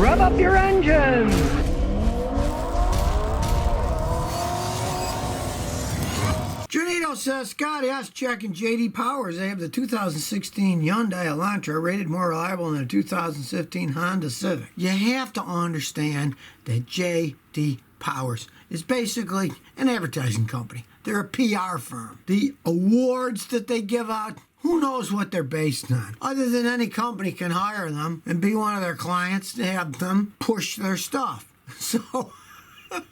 Rev up your engines! Janito says, Scotty, I was checking J.D. Powers. They have the 2016 Hyundai Elantra rated more reliable than the 2015 Honda Civic. You have to understand that J.D. Powers is basically an advertising company. They're a PR firm. The awards that they give out, who knows what they're based on? Other than any company can hire them and be one of their clients to have them push their stuff. So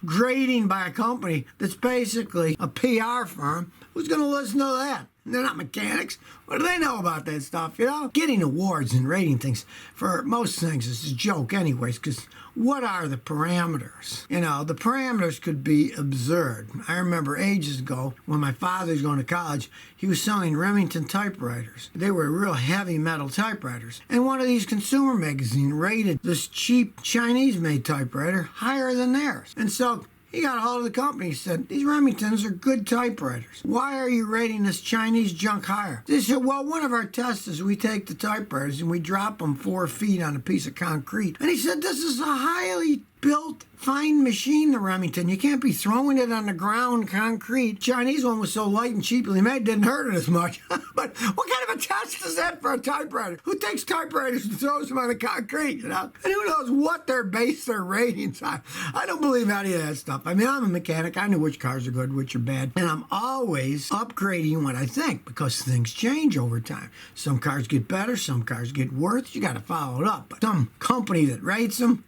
grading by a company that's basically a PR firm, who's going to listen to that? They're not mechanics. What do they know about that stuff, you know? Getting awards and rating things for most things is a joke anyways, because what are the parameters? You know, the parameters could be absurd. I remember ages ago when my father was going to college, he was selling Remington typewriters. They were real heavy metal typewriters. And one of these consumer magazines rated this cheap Chinese-made typewriter higher than theirs. And so he got a hold of the company. He said, these Remingtons are good typewriters. Why are you rating this Chinese junk higher? They said, well, one of our tests is we take the typewriters and we drop them 4 feet on a piece of concrete. And he said, this is a highly built, fine machine, the Remington. You can't be throwing it on the ground, concrete. Chinese one was so light and cheaply made, didn't hurt it as much. But what kind of a test is that for a typewriter? Who takes typewriters and throws them on the concrete, you know? And who knows what they base their ratings on? I don't believe any of that stuff. I mean, I'm a mechanic. I know which cars are good, which are bad. And I'm always upgrading what I think because things change over time. Some cars get better, some cars get worse. You got to follow it up. But some company that rates them,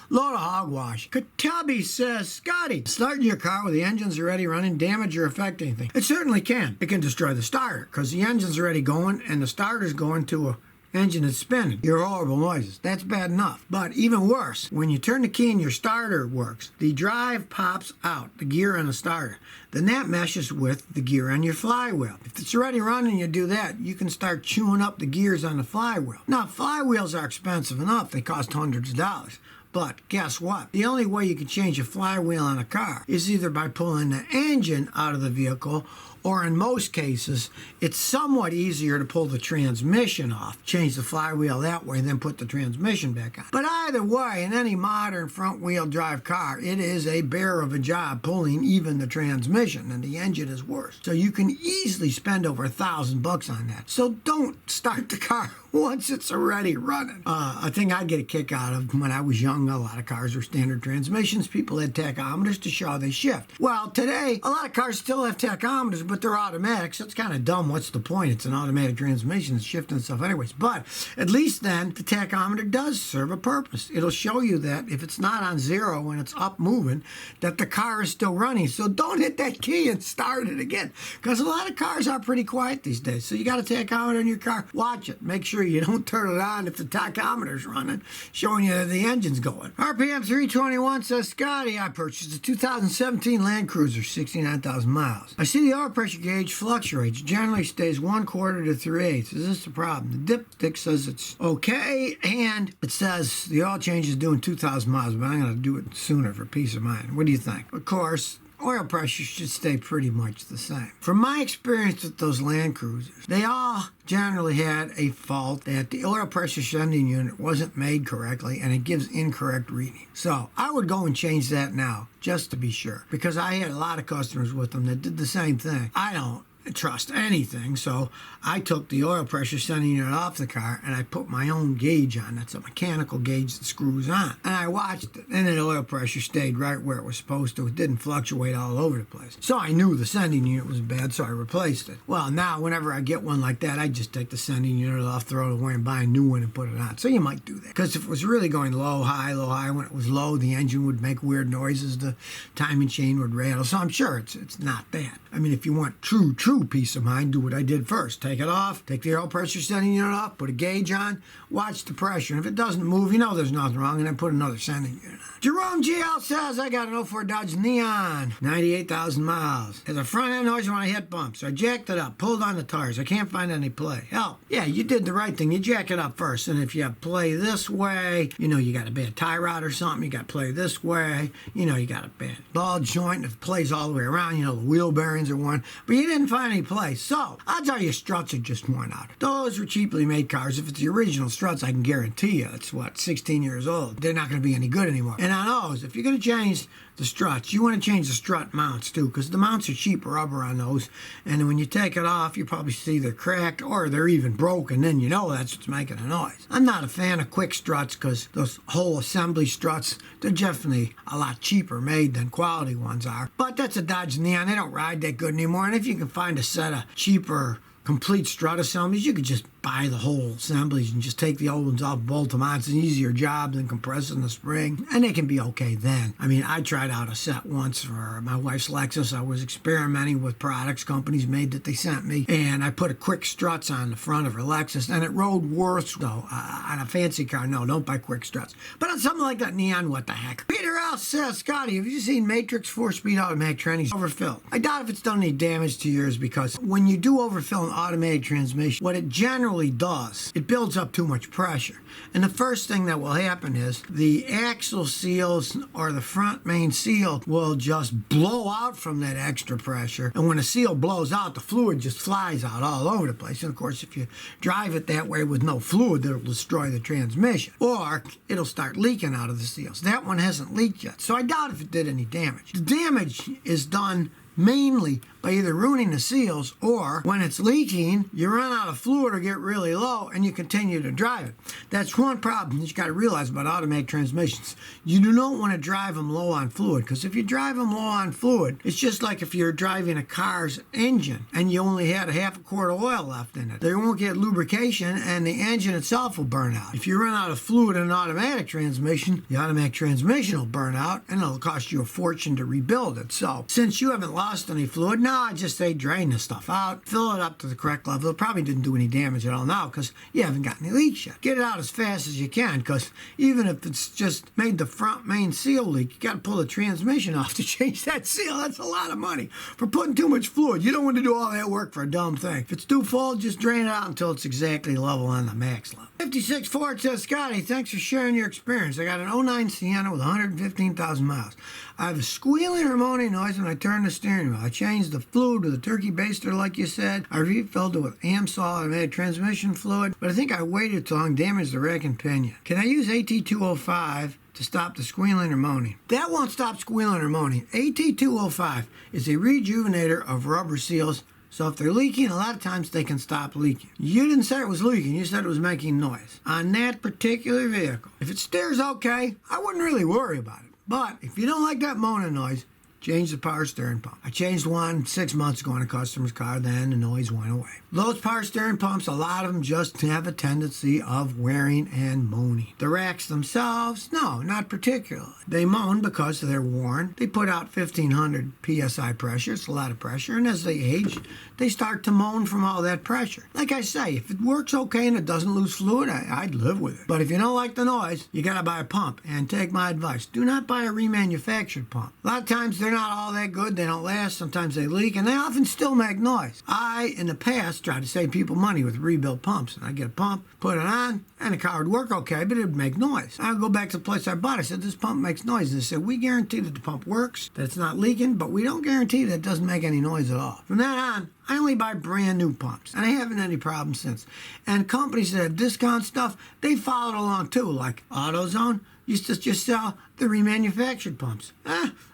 load of hogwash. Katabi says, Scotty, starting your car with the engines already running, damage or affect anything? It certainly can. It can destroy the starter because the engine's already going and the starter's going to a engine that's spinning. You hear horrible noises. That's bad enough. But even worse, when you turn the key and your starter works, the drive pops out, the gear on the starter. Then that meshes with the gear on your flywheel. If it's already running, you do that, you can start chewing up the gears on the flywheel. Now, flywheels are expensive enough. They cost hundreds of dollars. But guess what? The only way you can change a flywheel on a car is either by pulling the engine out of the vehicle, or in most cases, it's somewhat easier to pull the transmission off, change the flywheel that way, then put the transmission back on. But either way, in any modern front-wheel drive car, it is a bear of a job pulling even the transmission, and the engine is worse. So you can easily spend over $1,000 on that. So don't start the car once it's already running. I think I'd get a kick out of when I was young. A lot of cars were standard transmissions. People had tachometers to show they shift. Well, today, a lot of cars still have tachometers, but they're automatic, so it's kind of dumb. What's the point? It's an automatic transmission. It's shifting stuff anyways. But at least then, the tachometer does serve a purpose. It'll show you that if it's not on zero when it's up moving, that the car is still running. So don't hit that key and start it again, because a lot of cars are pretty quiet these days. So you got a tachometer in your car. Watch it. Make sure you don't turn it on if the tachometer's running, showing you that the engine's going. RPM 321 says, Scotty, I purchased a 2017 Land Cruiser, 69,000 miles. I see the oil pressure gauge fluctuates, generally stays 1/4 to 3/8. Is this a problem? The dipstick says it's okay, and it says the oil change is doing 2,000 miles, but I'm going to do it sooner for peace of mind. What do you think? Of course, oil pressure should stay pretty much the same. From my experience with those Land Cruisers, they all generally had a fault that the oil pressure sending unit wasn't made correctly and it gives incorrect reading. So I would go and change that now just to be sure, because I had a lot of customers with them that did the same thing. I don't trust anything, so I took the oil pressure sending unit off the car and I put my own gauge on. That's a mechanical gauge that screws on, and I watched it, and the oil pressure stayed right where it was supposed to. It didn't fluctuate all over the place. So I knew the sending unit was bad, so I replaced it. Well, now whenever I get one like that, I just take the sending unit off, throw it away, and buy a new one and put it on. So you might do that, because if it was really going low, high, when it was low, the engine would make weird noises, the timing chain would rattle. So I'm sure it's not bad. I mean, if you want true peace of mind, do what I did first. Take it off, take the oil pressure sending unit off, put a gauge on, watch the pressure. And if it doesn't move, you know there's nothing wrong, and then put another sending unit on. Jerome GL says, I got an '04 Dodge Neon, 98,000 miles. Has a front end noise when I hit bumps. So I jacked it up, pulled on the tires. I can't find any play. Help. Yeah, you did the right thing. You jack it up first, and if you play this way, you know you got a bad tie rod or something, you got to play this way, you know you got a bad ball joint. If it plays all the way around, you know the wheel bearings are one. But you didn't find find any place. So, I'll tell you, struts are just worn out. Those were cheaply made cars. If it's the original struts, I can guarantee you, it's 16 years old. They're not going to be any good anymore. And on those, if you're going to change the struts, you want to change the strut mounts too, because the mounts are cheap rubber on those, and when you take it off, you probably see they're cracked or they're even broken. Then you know that's what's making a noise. I'm not a fan of quick struts because those whole assembly struts, they're definitely a lot cheaper made than quality ones are. But that's a Dodge Neon. They don't ride that good anymore. And if you can find a set of cheaper complete strut assemblies, you could just buy the whole assemblies and just take the old ones off, bolt them on. It's an easier job than compressing the spring, and they can be okay then. I mean, I tried out a set once for my wife's Lexus. I was experimenting with products companies made that they sent me, and I put a quick struts on the front of her Lexus, and it rode worse, though. On a fancy car, no, don't buy quick struts. But on something like that Neon, what the heck? Peter L. says, Scotty, have you seen Matrix 4-speed automatic trannies overfilled? I doubt if it's done any damage to yours, because when you do overfill an automatic transmission, what it generally does, it builds up too much pressure. And the first thing that will happen is the axle seals or the front main seal will just blow out from that extra pressure. And when the seal blows out, the fluid just flies out all over the place. And of course, if you drive it that way with no fluid, it'll destroy the transmission. Or it'll start leaking out of the seals. That one hasn't leaked yet, so I doubt if it did any damage. The damage is done mainly by either ruining the seals, or when it's leaking, you run out of fluid or get really low and you continue to drive it. That's one problem that you got to realize about automatic transmissions. You do not want to drive them low on fluid, because if you drive them low on fluid, it's just like if you're driving a car's engine and you only had a half a quart of oil left in it. They won't get lubrication and the engine itself will burn out. If you run out of fluid in an automatic transmission, the automatic transmission will burn out and it'll cost you a fortune to rebuild it. So, since you haven't lost any fluid, now I just say drain the stuff out, fill it up to the correct level. It probably didn't do any damage at all now because you haven't got any leaks yet. Get it out as fast as you can, because even if it's just made the front main seal leak, you got to pull the transmission off to change that seal. That's a lot of money for putting too much fluid. You don't want to do all that work for a dumb thing. If it's too full, just drain it out until it's exactly level on the max level. 56 Ford says, Scotty, thanks for sharing your experience. I got an '09 Sienna with 115,000 miles. I have a squealing or moaning noise when I turn the steering wheel. I changed the fluid with a turkey baster like you said. I refilled it with AMSOL automatic transmission fluid, but I think I waited too long, damaged the rack and pinion. Can I use AT205 to stop the squealing or moaning? That won't stop squealing or moaning. AT205 is a rejuvenator of rubber seals. So if they're leaking, a lot of times they can stop leaking. You didn't say it was leaking, you said it was making noise. On that particular vehicle, if it steers okay, I wouldn't really worry about it. But if you don't like that moaning noise, change the power steering pump. I changed one 6 months ago on a customer's car, then the noise went away. Those power steering pumps, a lot of them just have a tendency of wearing and moaning. The racks themselves, no, not particularly. They moan because they're worn. They put out 1,500 PSI pressure. It's a lot of pressure. And as they age, they start to moan from all that pressure. Like I say, if it works okay and it doesn't lose fluid, I'd live with it. But if you don't like the noise, you got to buy a pump. And take my advice, do not buy a remanufactured pump. A lot of times they're not all that good. They don't last. Sometimes they leak, and they often still make noise. I, in the past, tried to save people money with rebuilt pumps. And I'd get a pump, put it on, and the car would work okay, but it would make noise. I'd go back to the place I bought. I said, this pump makes noise. And they said, we guarantee that the pump works, that it's not leaking, but we don't guarantee that it doesn't make any noise at all. From then on, I only buy brand new pumps, and I haven't had any problems since. And companies that have discount stuff, they followed along too, like AutoZone used to just sell the remanufactured pumps.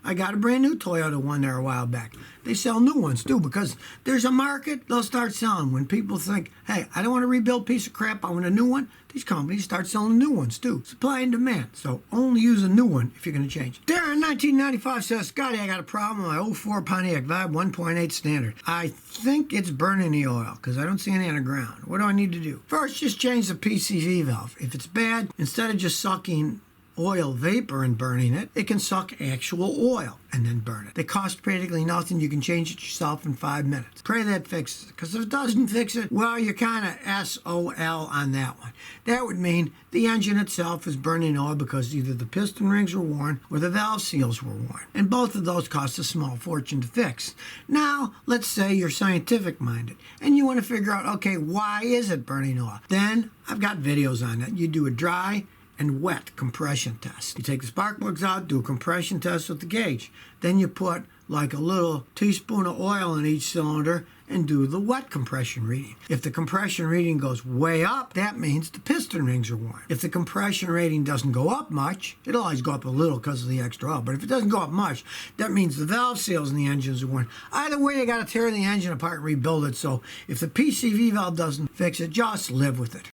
I got a brand new Toyota one there a while back. They sell new ones too, because there's a market. They'll start selling when people think, hey, I don't want a rebuilt piece of crap, I want a new one. These companies start selling new ones too. Supply and demand. So only use a new one if you're going to change it. Darren, 1995 says, Scotty, I got a problem with my 04 Pontiac Vibe 1.8 standard. I think it's burning the oil because I don't see any on the ground. What do I need to do? First, just change the PCV valve. If it's bad, instead of just sucking oil vapor and burning it, it can suck actual oil and then burn it. They cost practically nothing. You can change it yourself in 5 minutes. Pray that fixes it, because if it doesn't fix it, well, you're kind of SOL on that one. That would mean the engine itself is burning oil because either the piston rings were worn or the valve seals were worn. And both of those cost a small fortune to fix. Now, let's say you're scientific minded and you want to figure out, okay, why is it burning oil? Then I've got videos on that. You do a dry and wet compression test. You take the spark plugs out, do a compression test with the gauge. Then you put like a little teaspoon of oil in each cylinder and do the wet compression reading. If the compression reading goes way up, that means the piston rings are worn. If the compression rating doesn't go up much, it'll always go up a little because of the extra oil, but if it doesn't go up much, that means the valve seals in the engines are worn. Either way, you got to tear the engine apart and rebuild it, so if the PCV valve doesn't fix it, just live with it.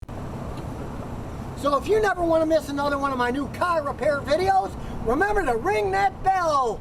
So if you never want to miss another one of my new car repair videos, remember to ring that bell.